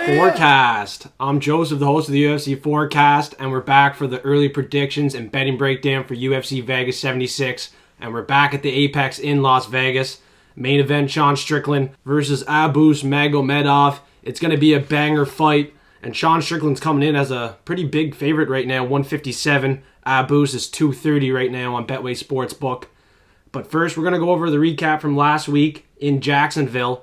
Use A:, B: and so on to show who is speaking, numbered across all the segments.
A: Forecast. I'm Joseph, the host of the UFC Forecast, and we're back for the early predictions and betting breakdown for UFC Vegas 76. And we're back at the Apex in Las Vegas. Main event, Sean Strickland versus Abus Magomedov. It's going to be a banger fight, and Sean Strickland's coming in as a pretty big favorite right now, 157. Abus is 230 right now on Betway Sportsbook. But first, we're going to go over the recap from last week in Jacksonville.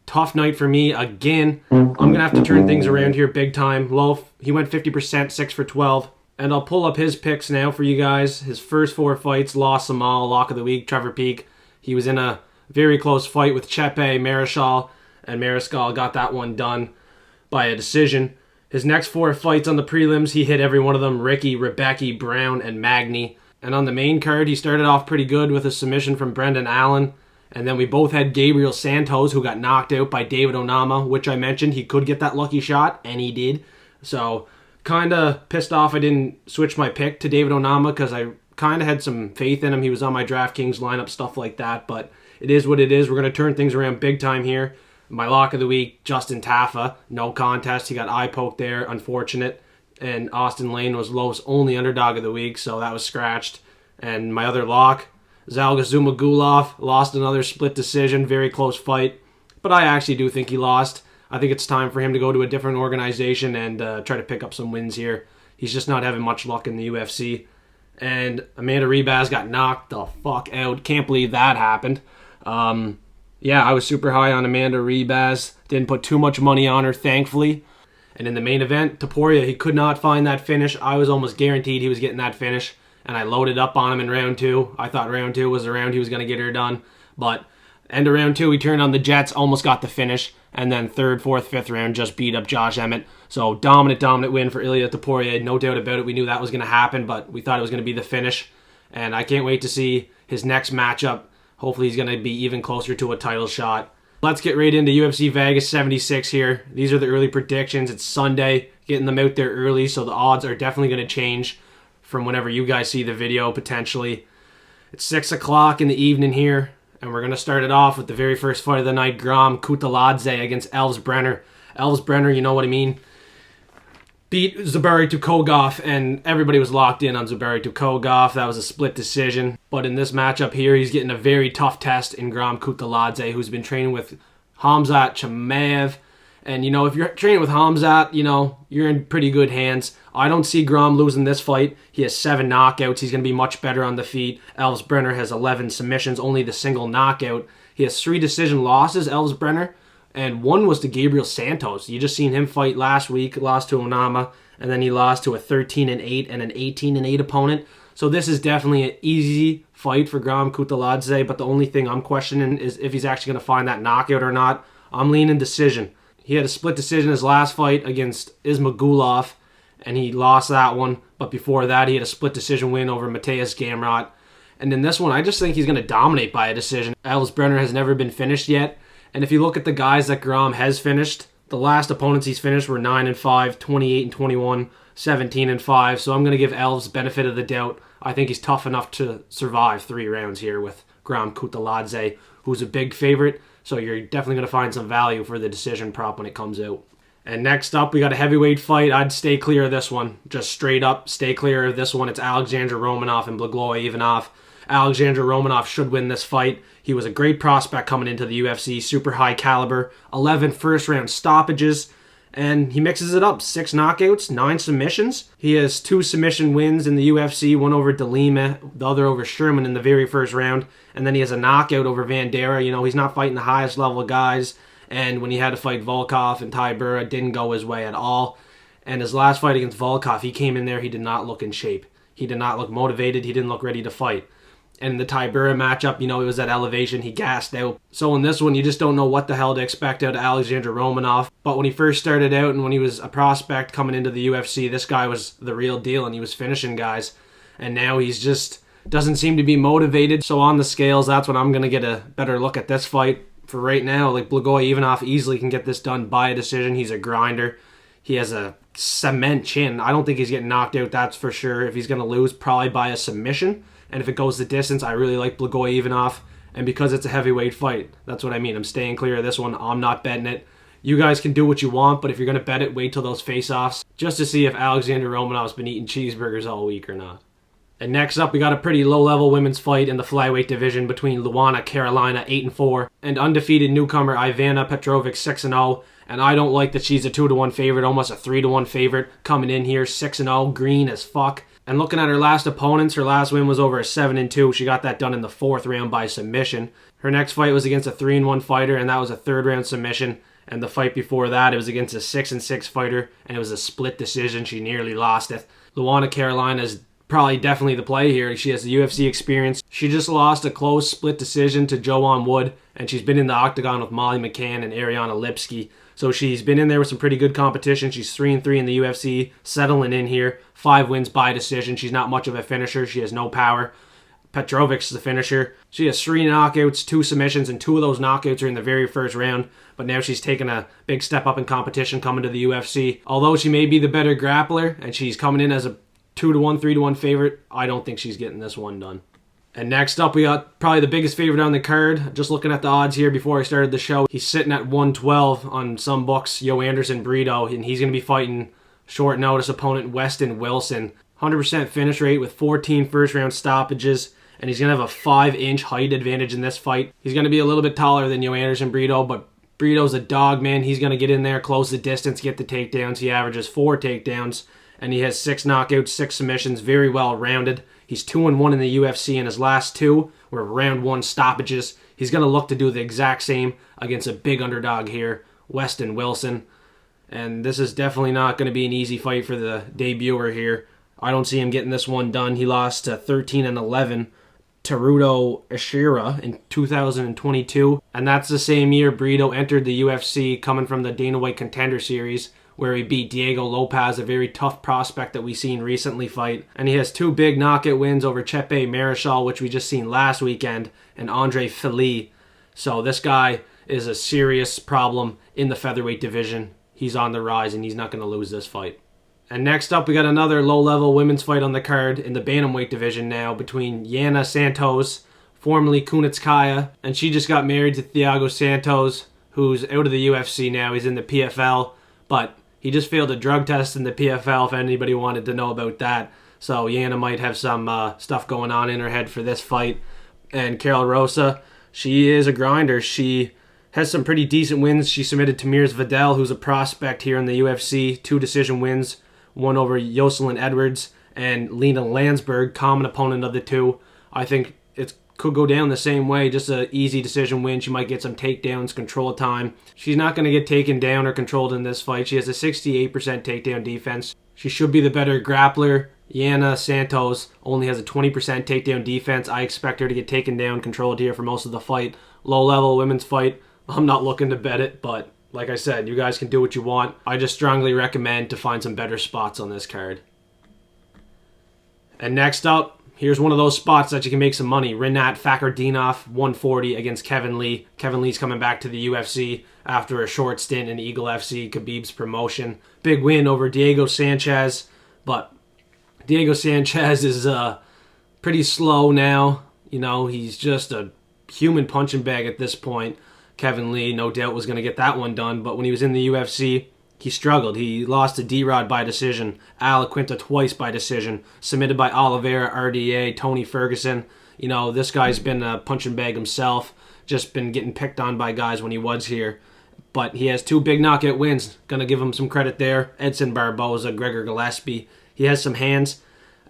A: Tough night for me again. I'm going to have to turn things around here big time. Loaf, he went 50%, 6 for 12. And I'll pull up his picks now for you guys. His first 4 fights, lost them all. Lock of the week, Trevor Peak. He was in a very close fight with Chepe, Marischal, and Marischal got that one done by a decision. His next 4 fights on the prelims, he hit every one of them. Ricky, Rebecca, Brown, and Magny. And on the main card, he started off pretty good with a submission from Brendan Allen. And then we both had Gabriel Santos, who got knocked out by David Onama, which I mentioned he could get that lucky shot, and he did. So, kind of pissed off I didn't switch my pick to David Onama, because I kind of had some faith in him. He was on my DraftKings lineup, stuff like that. But it is what it is. We're going to turn things around big time here. My lock of the week, Justin Taffa. No contest. He got eye poked there. Unfortunate. And Austin Lane was Lowe's only underdog of the week, so that was scratched. And my other lock, Zalga Zumagulov, lost another split decision, very close fight. But I actually do think he lost. I think it's time for him to go to a different organization and try to pick up some wins here. He's just not having much luck in the UFC. And Amanda Ribas got knocked the fuck out. Can't believe that happened. Yeah, I was super high on Amanda Ribas. Didn't put too much money on her, thankfully. And in the main event, Topuria, he could not find that finish. I was almost guaranteed he was getting that finish. And I loaded up on him in round 2. I thought round 2 was the round he was going to get her done. But end of round 2, he turned on the Jets, almost got the finish. And then 3rd, 4th, 5th round, just beat up Josh Emmett. So dominant win for Ilia Topuria. No doubt about it. We knew that was going to happen, but we thought it was going to be the finish. And I can't wait to see his next matchup. Hopefully he's going to be even closer to a title shot. Let's get right into UFC Vegas 76 here. These are the early predictions. It's Sunday. Getting them out there early, so the odds are definitely going to change from whenever you guys see the video, potentially. It's 6 o'clock in the evening here, and we're going to start it off with the very first fight of the night, Guram Kutateladze against Elves Brener. Elves Brener, you know what I mean? Beat Zuberi Tukogov, and everybody was locked in on Zuberi Tukogov. That was a split decision. But in this matchup here, he's getting a very tough test in Guram Kutateladze, who's been training with Khamzat Chimaev. And, you know, if you're training with Khamzat, you know, you're in pretty good hands. I don't see Guram losing this fight. He has 7 knockouts. He's going to be much better on the feet. Elves Brener has 11 submissions, only the single knockout. He has 3 decision losses, Elves Brener, and 1 was to Gabriel Santos. You just seen him fight last week, lost to Onama, and then he lost to a 13-8 and an 18-8 opponent. So this is definitely an easy fight for Guram Kutateladze, but the only thing I'm questioning is if he's actually going to find that knockout or not. I'm leaning decision. He had a split decision his last fight against Ismagulov, and he lost that one. But before that, he had a split decision win over Mateus Gamrot. And in this one, I just think he's going to dominate by a decision. Elves Brener has never been finished yet. And if you look at the guys that Guram has finished, the last opponents he's finished were 9-5, 28-21, 17-5. So I'm going to give Elves benefit of the doubt. I think he's tough enough to survive 3 rounds here with Guram Kutateladze, who's a big favorite. So you're definitely going to find some value for the decision prop when it comes out. And next up, we got a heavyweight fight. I'd stay clear of this one. Just straight up, stay clear of this one. It's Alexandr Romanov and Blagoy Ivanov. Alexandr Romanov should win this fight. He was a great prospect coming into the UFC, super high caliber, 11 first-round stoppages, and he mixes it up. 6 knockouts, 9 submissions. He has 2 submission wins in the UFC, one over Delima, the other over Sherman in the very first round, and then he has a knockout over Vandera. You know, he's not fighting the highest level guys, and when he had to fight Volkov and Tybura, it didn't go his way at all. And his last fight against Volkov, he came in there, he did not look in shape. He did not look motivated, he didn't look ready to fight. And in the Tybura matchup, you know, it was at elevation. He gassed out. So in this one, you just don't know what the hell to expect out of Alexandr Romanov. But when he first started out and when he was a prospect coming into the UFC, this guy was the real deal and he was finishing guys. And now he's just doesn't seem to be motivated. So on the scales, that's when I'm going to get a better look at this fight. For right now, like Blagoy Ivanov easily can get this done by a decision. He's a grinder. He has a cement chin. I don't think he's getting knocked out, that's for sure. If he's going to lose, probably by a submission. And if it goes the distance, I really like Blagoy Ivanov. And because it's a heavyweight fight, that's what I mean. I'm staying clear of this one. I'm not betting it. You guys can do what you want, but if you're going to bet it, wait till those face-offs just to see if Alexandr Romanov's been eating cheeseburgers all week or not. And next up, we got a pretty low-level women's fight in the flyweight division between Luana, Carolina, 8-4, and undefeated newcomer Ivana, Petrovic, 6-0. And I don't like that she's a 2-1 favorite, almost a 3-1 favorite, coming in here, 6-0, green as fuck. And looking at her last opponents, her last win was over a 7-2. She got that done in the 4th round by submission. Her next fight was against a 3-1 fighter, and that was a 3rd round submission. And the fight before that, it was against a 6-6 fighter, and it was a split decision. She nearly lost it. Luana, Carolina is probably definitely the play here. She has the UFC experience. She just lost a close split decision to Joanne Wood, and she's been in the octagon with Molly McCann and Ariane Lipsky. So she's been in there with some pretty good competition. She's 3-3 in the UFC, settling in here. 5 wins by decision. She's not much of a finisher. She has no power. Petrovic's the finisher. She has 3 knockouts, 2 submissions, and 2 of those knockouts are in the very first round. But now she's taken a big step up in competition coming to the UFC. Although she may be the better grappler, and she's coming in as a 2-1, 3-1 favorite, I don't think she's getting this one done. And next up, we got probably the biggest favorite on the card. Just looking at the odds here before I started the show, he's sitting at 112 on some books, Joanderson Brito, and he's going to be fighting short notice opponent Westin Wilson. 100% finish rate with 14 first-round stoppages, and he's going to have a 5-inch height advantage in this fight. He's going to be a little bit taller than Joanderson Brito, but Brito's a dog, man. He's going to get in there, close the distance, get the takedowns. He averages 4 takedowns, and he has 6 knockouts, 6 submissions, very well rounded. He's 2-1 in the UFC, and his last 2 were round 1 stoppages. He's going to look to do the exact same against a big underdog here, Westin Wilson. And this is definitely not going to be an easy fight for the debuter here. I don't see him getting this one done. He lost to 13-11 Teruto Ishira in 2022, and that's the same year Brito entered the UFC, coming from the Dana White Contender Series, where he beat Diego Lopez, a very tough prospect that we've seen recently fight. And he has 2 big knockout wins over Chepe Marichal, which we just seen last weekend, and Andre Fili. So this guy is a serious problem in the featherweight division. He's on the rise, and he's not going to lose this fight. And next up, we got another low-level women's fight on the card in the bantamweight division now between Yana Santos, formerly Kutateladze, and she just got married to Thiago Santos, who's out of the UFC now. He's in the PFL, but he just failed a drug test in the PFL, if anybody wanted to know about that. So Yana might have some stuff going on in her head for this fight. And Karol Rosa, she is a grinder. She has some pretty decent wins. She submitted Tamiris Vidal, who's a prospect here in the UFC, 2 decision wins, one over Jocelyn Edwards and Lena Landsberg, common opponent of the 2. I think it could go down the same way, just an easy decision win. She might get some takedowns, control time. She's not going to get taken down or controlled in this fight. She has a 68% takedown defense. She should be the better grappler. Yana Santos only has a 20% takedown defense. I expect her to get taken down, controlled here for most of the fight. Low-level women's fight. I'm not looking to bet it, but like I said, you guys can do what you want. I just strongly recommend to find some better spots on this card. And next up, here's one of those spots that you can make some money. Rinat Fakhretdinov, 140 against Kevin Lee. Kevin Lee's coming back to the UFC after a short stint in Eagle FC, Khabib's promotion. Big win over Diego Sanchez, but Diego Sanchez is pretty slow now. You know, he's just a human punching bag at this point. Kevin Lee, no doubt, was going to get that one done, but when he was in the UFC, he struggled. He lost to D-Rod by decision, Al Quinta twice by decision, submitted by Oliveira, RDA, Tony Ferguson. You know, this guy's been a punching bag himself, just been getting picked on by guys when he was here. But he has 2 big knockout wins. Going to give him some credit there. Edson Barboza, Gregor Gillespie. He has some hands,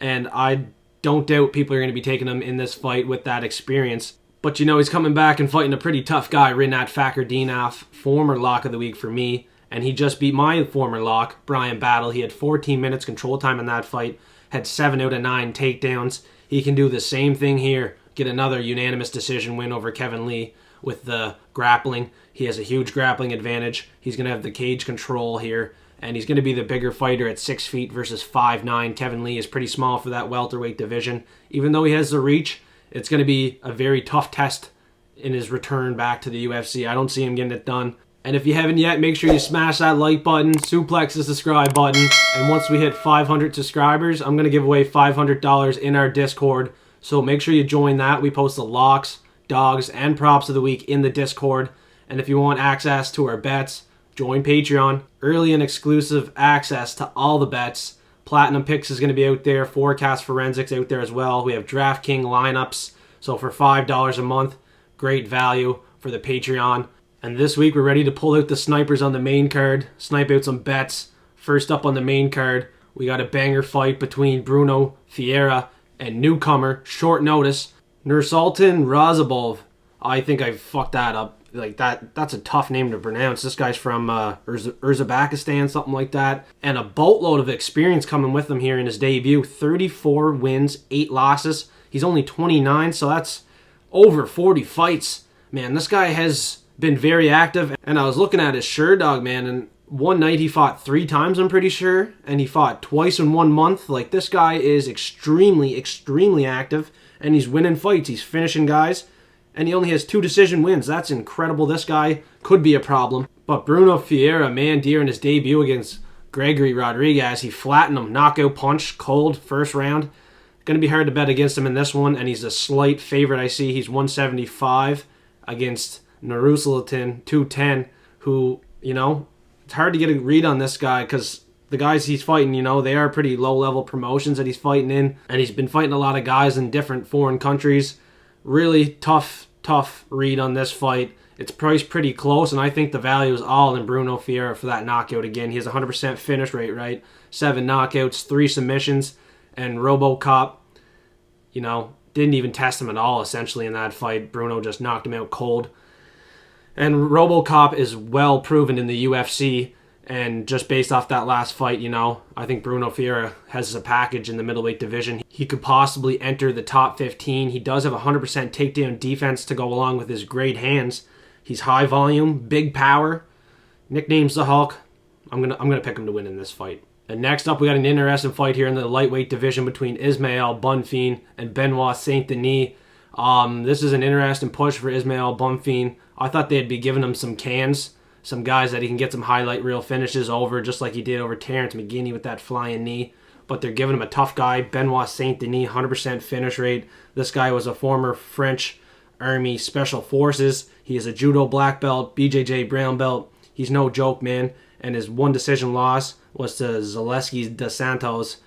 A: and I don't doubt people are going to be taking him in this fight with that experience. But you know, he's coming back and fighting a pretty tough guy, Rinat Fakhretdinov, former lock of the week for me. And he just beat my former lock, Brian Battle. He had 14 minutes control time in that fight, had 7 out of 9 takedowns. He can do the same thing here, get another unanimous decision win over Kevin Lee with the grappling. He has a huge grappling advantage. He's going to have the cage control here, and he's going to be the bigger fighter at 6 feet versus 5'9". Kevin Lee is pretty small for that welterweight division. Even though he has the reach, it's going to be a very tough test in his return back to the UFC. I don't see him getting it done. And if you haven't yet, make sure you smash that like button, suplex the subscribe button, and once we hit 500 subscribers, I'm going to give away $500 in our Discord. So make sure you join that. We post the locks, dogs, and props of the week in the Discord. And if you want access to our bets, join Patreon. Early and exclusive access to all the bets. Platinum Picks is going to be out there. Forecast Forensics out there as well. We have DraftKings lineups. So for $5 a month, great value for the Patreon. And this week we're ready to pull out the snipers on the main card. Snipe out some bets. First up on the main card, we got a banger fight between Brunno, Ferreira, and newcomer, short notice, Nursulton Ruziboev. I think I fucked that up. Like that's a tough name to pronounce. This guy's from Uzbekistan, something like that. And a boatload of experience coming with him here in his debut. 34 wins, 8 losses. He's only 29, so that's over 40 fights. Man, this guy has been very active. And I was looking at his Sherdog, man, and one night he fought 3 times, I'm pretty sure. And he fought twice in 1 month. Like, this guy is extremely, extremely active. And he's winning fights. He's finishing guys. And he only has 2 decision wins. That's incredible. This guy could be a problem. But Bruno Ferreira, man, dear, in his debut against Gregory Rodriguez, he flattened him. Knockout punch, cold, first round. Going to be hard to bet against him in this one. And he's a slight favorite, I see. He's 175 against Nursulton, 210, who, you know, it's hard to get a read on this guy because the guys he's fighting, you know, they are pretty low-level promotions that he's fighting in. And he's been fighting a lot of guys in different foreign countries. Really tough read on this fight. It's priced pretty close, and I think the value is all in Bruno Ferreira for that knockout again. He has a 100% finish rate, right? 7 knockouts, 3 submissions, and RoboCop, you know, didn't even test him at all, essentially, in that fight. Brunno just knocked him out cold. And RoboCop is well proven in the UFC, and just based off that last fight, you know, I think Bruno Ferreira has a package in the middleweight division. He could possibly enter the top 15. He does have 100% takedown defense to go along with his great hands. He's high volume, big power. Nickname's the Hulk. I'm gonna pick him to win in this fight. And next up, we got an interesting fight here in the lightweight division between Ismael Bonfim and Benoit Saint Denis. This is an interesting push for Ismael Bonfim. I thought they'd be giving him some cans. Some guys that he can get some highlight reel finishes over, just like he did over Terrence McGinney with that flying knee. But they're giving him a tough guy. Benoit Saint Denis, 100% finish rate. This guy was a former French Army Special Forces. He is a judo black belt, BJJ brown belt. He's no joke, man. And his 1 decision loss was to Zaleski de Santos.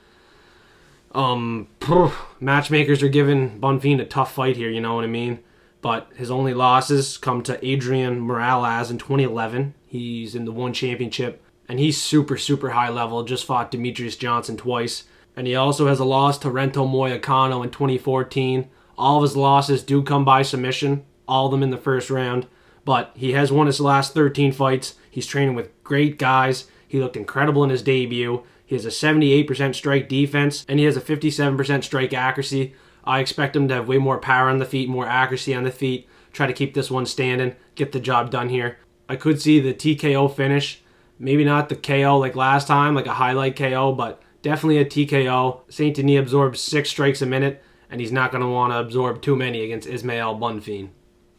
A: Matchmakers are giving Bonfim a tough fight here, you know what I mean? But his only losses come to Adrian Morales in 2011. He's in the ONE Championship. And he's super, super high level. Just fought Demetrius Johnson twice. And he also has a loss to Rento Moyacano in 2014. All of his losses do come by submission. All of them in the first round. But he has won his last 13 fights. He's training with great guys. He looked incredible in his debut. He has a 78% strike defense. And he has a 57% strike accuracy. I expect him to have way more power on the feet, more accuracy on the feet. Try to keep this one standing, get the job done here. I could see the TKO finish. Maybe not the KO like last time, like a highlight KO, but definitely a TKO. Saint Denis absorbs 6 strikes a minute, and he's not going to want to absorb too many against Ismael Bonfim.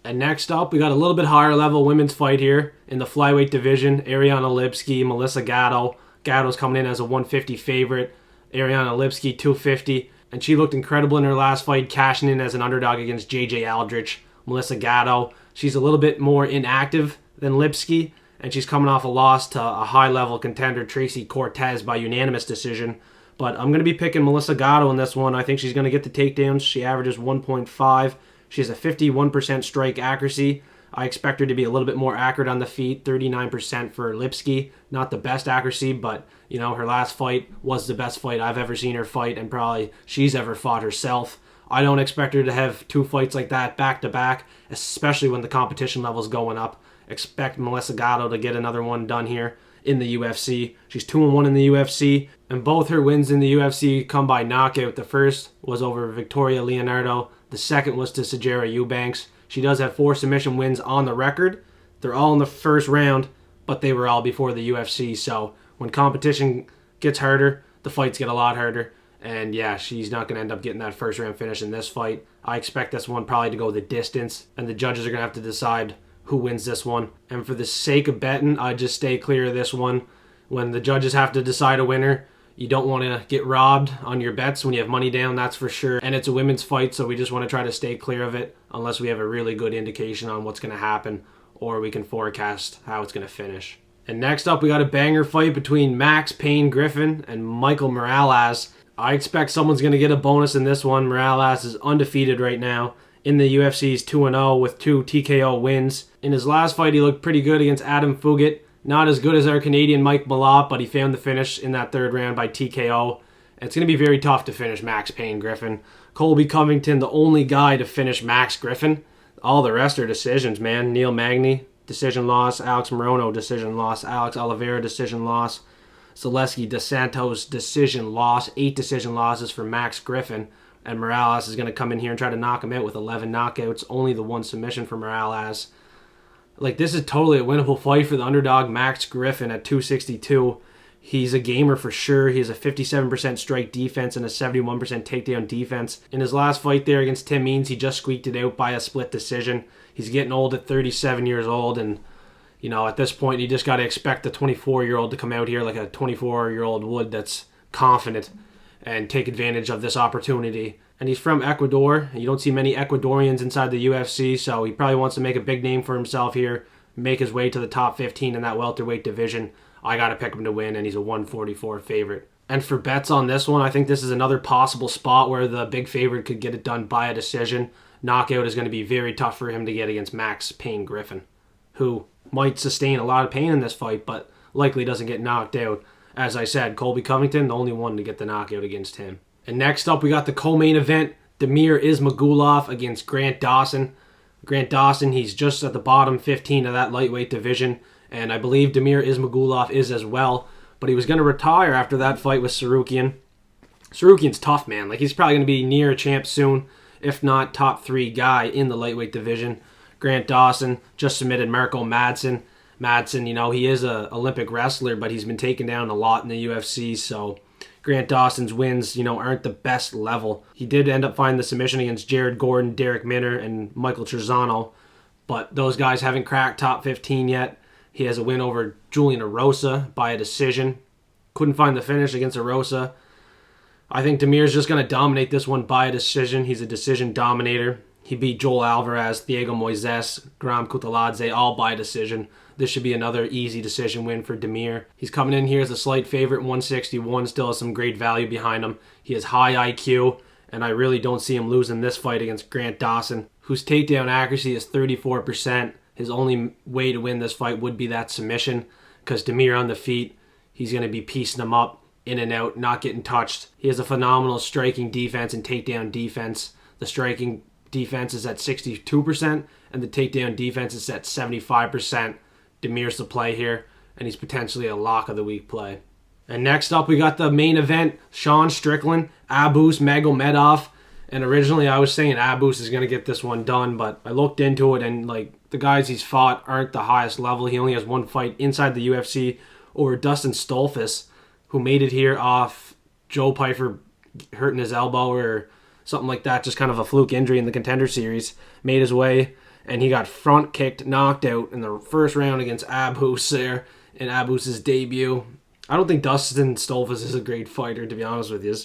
A: And next up, we got a little bit higher level women's fight here in the flyweight division. Ariane Lipski, Melissa Gatto. Gatto's coming in as a 150 favorite. Ariane Lipski, 250. And she looked incredible in her last fight, cashing in as an underdog against J.J. Aldrich. Melissa Gatto, she's a little bit more inactive than Lipski, and she's coming off a loss to a high-level contender, Tracy Cortez, by unanimous decision. But I'm going to be picking Melissa Gatto in this one. I think she's going to get the takedowns. She averages 1.5. She has a 51% strike accuracy. I expect her to be a little bit more accurate on the feet, 39% for Lipski. Not the best accuracy, but, you know, her last fight was the best fight I've ever seen her fight, and probably she's ever fought herself. I don't expect her to have 2 fights like that back-to-back, especially when the competition level's going up. Expect Melissa Gatto to get another one done here in the UFC. She's 2-1 in the UFC, and both her wins in the UFC come by knockout. The first was over Victoria Leonardo. The second was to Sijara Eubanks. She does have 4 submission wins on the record. They're all in the first round, but they were all before the UFC. So when competition gets harder, the fights get a lot harder. And yeah, she's not going to end up getting that first round finish in this fight. I expect this one probably to go the distance, and the judges are going to have to decide who wins this one. And for the sake of betting, I just stay clear of this one. When the judges have to decide a winner, you don't want to get robbed on your bets when you have money down, that's for sure. And it's a women's fight, so we just want to try to stay clear of it unless we have a really good indication on what's going to happen or we can forecast how it's going to finish. And next up, we got a banger fight between Max Payne Griffin and Michael Morales. I expect someone's going to get a bonus in this one. Morales is undefeated right now. In the UFC's 2-0 with 2 TKO wins. In his last fight, he looked pretty good against Adam Fugit. Not as good as our Canadian Mike Malott, but he found the finish in that third round by TKO. It's going to be very tough to finish Max Payne Griffin. Colby Covington, the only guy to finish Max Griffin. All the rest are decisions, man. Neil Magny, decision loss. Alex Morono, decision loss. Alex Oliveira, decision loss. Zaleski dos Santos, decision loss. 8 decision losses for Max Griffin. And Morales is going to come in here and try to knock him out with 11 knockouts. Only the 1 submission for Morales. Like, this is totally a winnable fight for the underdog Max Griffin at 262. He's a gamer for sure. He has a 57% strike defense and a 71% takedown defense. In his last fight there against Tim Means, he just squeaked it out by a split decision. He's getting old at 37 years old, and you know, at this point, you just got to expect the 24-year-old to come out here like a 24-year-old would that's confident and take advantage of this opportunity. And he's from Ecuador. You don't see many Ecuadorians inside the UFC, so he probably wants to make a big name for himself here, make his way to the top 15 in that welterweight division. I got to pick him to win, and he's a 144 favorite. And for bets on this one, I think this is another possible spot where the big favorite could get it done by a decision. Knockout is going to be very tough for him to get against Max Payne Griffin, who might sustain a lot of pain in this fight, but likely doesn't get knocked out. As I said, Colby Covington, the only one to get the knockout against him. And next up, we got the co-main event, Damir Ismagulov against Grant Dawson. Grant Dawson, he's just at the bottom 15 of that lightweight division, and I believe Damir Ismagulov is as well, but he was going to retire after that fight with Sarukian. Sarukian's tough, man. Like, he's probably going to be near a champ soon, if not top 3 guy in the lightweight division. Grant Dawson just submitted Marco Madsen. Madsen, you know, he is an Olympic wrestler, but he's been taken down a lot in the UFC, so Grant Dawson's wins, you know, aren't the best level. He did end up finding the submission against Jared Gordon, Derek Minner, and Michael Trezano, but those guys haven't cracked top 15 yet. He has a win over Julian Rosa by a decision. Couldn't find the finish against Rosa. I think Damir's just going to dominate this one by a decision. He's a decision dominator. He beat Joel Alvarez, Thiago Moises, Guram Kutateladze, all by decision. This should be another easy decision win for Damir. He's coming in here as a slight favorite, 161, still has some great value behind him. He has high IQ, and I really don't see him losing this fight against Grant Dawson, whose takedown accuracy is 34%. His only way to win this fight would be that submission, because Damir on the feet, he's going to be piecing him up, in and out, not getting touched. He has a phenomenal striking defense and takedown defense. The striking defense is at 62%, and the takedown defense is at 75%. Damir's the play here, and he's potentially a lock of the week play. And next up, we got the main event, Sean Strickland, Abus Magomedov. And originally I was saying Abus is going to get this one done, but I looked into it, and like the guys he's fought aren't the highest level. He only has one fight inside the UFC over Dustin Stolfus, who made it here off Joe Pyfer hurting his elbow or something like that, just kind of a fluke injury in the Contender Series. Made his way, and he got front kicked, knocked out in the first round against Abus there in Abus's debut. I don't think Dustin Stolfus is a great fighter, to be honest with you.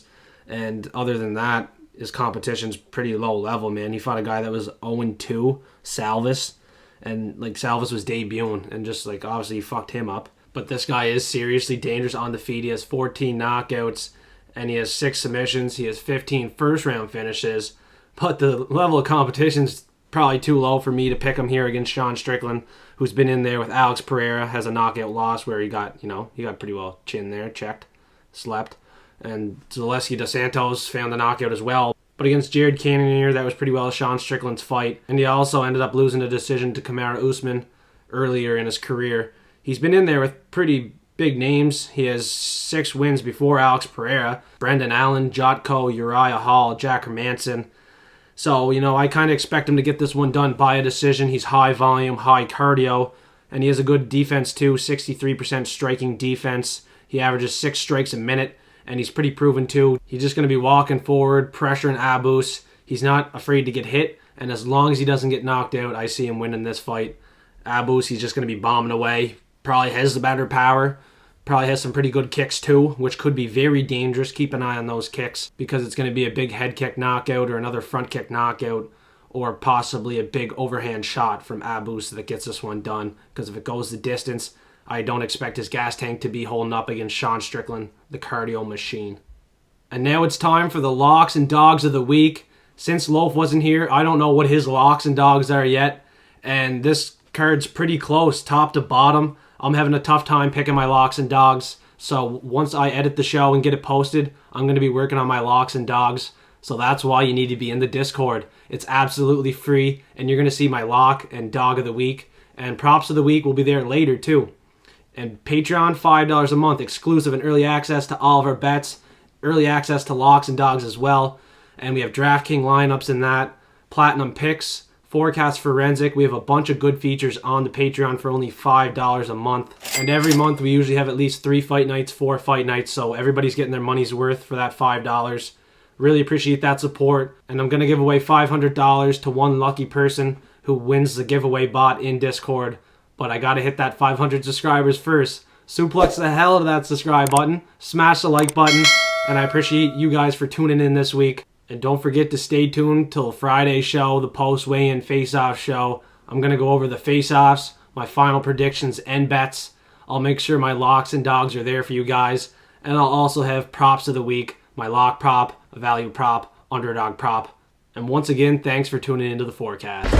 A: And other than that, his competition's pretty low level, man. He fought a guy that was 0-2, Salvis, and like Salvis was debuting, and just like obviously he fucked him up. But this guy is seriously dangerous on the feet. He has 14 knockouts, and he has 6 submissions. He has 15 first-round finishes. But the level of competition's probably too low for me to pick him here against Sean Strickland, who's been in there with Alex Pereira, has a knockout loss where he got pretty well chin there, checked, slept. And Zaleski dos Santos found the knockout as well. But against Jared Cannonier, that was pretty well Sean Strickland's fight. And he also ended up losing a decision to Kamaru Usman earlier in his career. He's been in there with pretty big names. He has 6 wins before Alex Pereira, Brendan Allen, Jotko, Uriah Hall, Jack Hermanson. So, I kind of expect him to get this one done by a decision. He's high volume, high cardio, and he has a good defense too, 63% striking defense. He averages 6 strikes a minute, and he's pretty proven too. He's just going to be walking forward, pressuring Abus. He's not afraid to get hit, and as long as he doesn't get knocked out, I see him winning this fight. Abus, he's just going to be bombing away. Probably has the better power. Probably has some pretty good kicks too, which could be very dangerous. Keep an eye on those kicks, because it's going to be a big head kick knockout or another front kick knockout, or possibly a big overhand shot from Abus that gets this one done. Because if it goes the distance, I don't expect his gas tank to be holding up against Sean Strickland, the cardio machine. And now it's time for the locks and dogs of the week. Since Loaf wasn't here, I don't know what his locks and dogs are yet. And this card's pretty close, top to bottom. I'm having a tough time picking my locks and dogs. So once I edit the show and get it posted, I'm going to be working on my locks and dogs. So that's why you need to be in the Discord. It's absolutely free, and you're going to see my lock and dog of the week. And props of the week will be there later too. And Patreon, $5 a month, exclusive and early access to all of our bets, early access to locks and dogs as well. And we have DraftKings lineups in that, platinum picks, forecast forensic. We have a bunch of good features on the Patreon for only $5 a month. And every month we usually have at least 3 fight nights, 4 fight nights, so everybody's getting their money's worth for that $5. Really appreciate that support. And I'm going to give away $500 to one lucky person who wins the giveaway bot in Discord. But I got to hit that 500 subscribers first. Suplex the hell out of that subscribe button. Smash the like button. And I appreciate you guys for tuning in this week. And don't forget to stay tuned till Friday's show, the post-weigh-in face-off show. I'm going to go over the face-offs, my final predictions, and bets. I'll make sure my locks and dogs are there for you guys. And I'll also have props of the week, my lock prop, a value prop, underdog prop. And once again, thanks for tuning into the forecast.